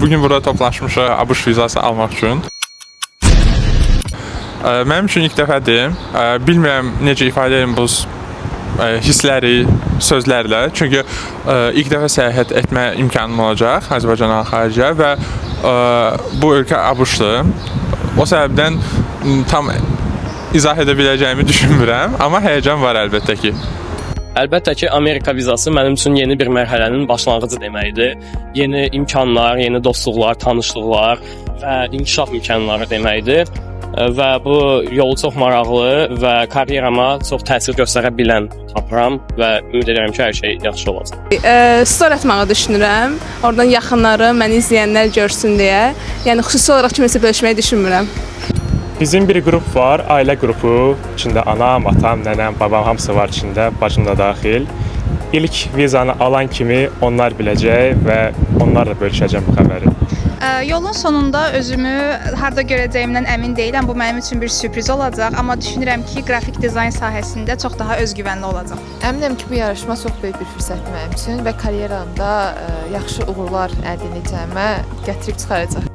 bugün burada toplaşmışıq ABŞ vizası almaq üçün. Mənim üçün ilk dəfədir. Bilmirəm necə ifadə edim bu hissləri sözlərlə. Çünki ilk dəfə səyahət etmə imkanım olacaq Azərbaycandan xaricə və bu ölkə ABŞ-dır. O səbəbdən tam izah edə biləcəyimi düşünmürəm, amma həyəcan var əlbəttə ki. Əlbəttə ki, Amerika vizası mənim üçün yeni bir mərhələnin başlanğıcı deməkdir. Yeni imkanlar, yeni dostluqlar, tanışlıqlar və inkişaf imkanları deməkdir. Və bu yolu çox maraqlı və karyerama çox təsir göstərə bilən tapıram və ümid edirəm ki, hər şey yaxşı olacaq. Story atmağı düşünürəm. Oradan yaxınları, məni izləyənlər görsün deyə. Yəni xüsusi olaraq kiməsə bölüşməyi düşünmürəm. Bizim bir qrup var, ailə qrupu. İçində anam, atam, nənəm, babam hamısı var içində, bacım da daxil. İlk vizanı alan kimi onlar biləcək və onlarla bölüşəcəm bu xəbəri. Yolun sonunda özümü harda görəcəyimdən əmin deyiləm. Bu mənim üçün bir sürpriz olacaq, amma düşünürəm ki, qrafik dizayn sahəsində çox daha özgüvənli olacaq. Əminəm ki, bu yarışma çox böyük bir fürsətdir mənim üçün və karyeramda yaxşı uğurlar əldə edəcəyimə gətirib çıxaracaq.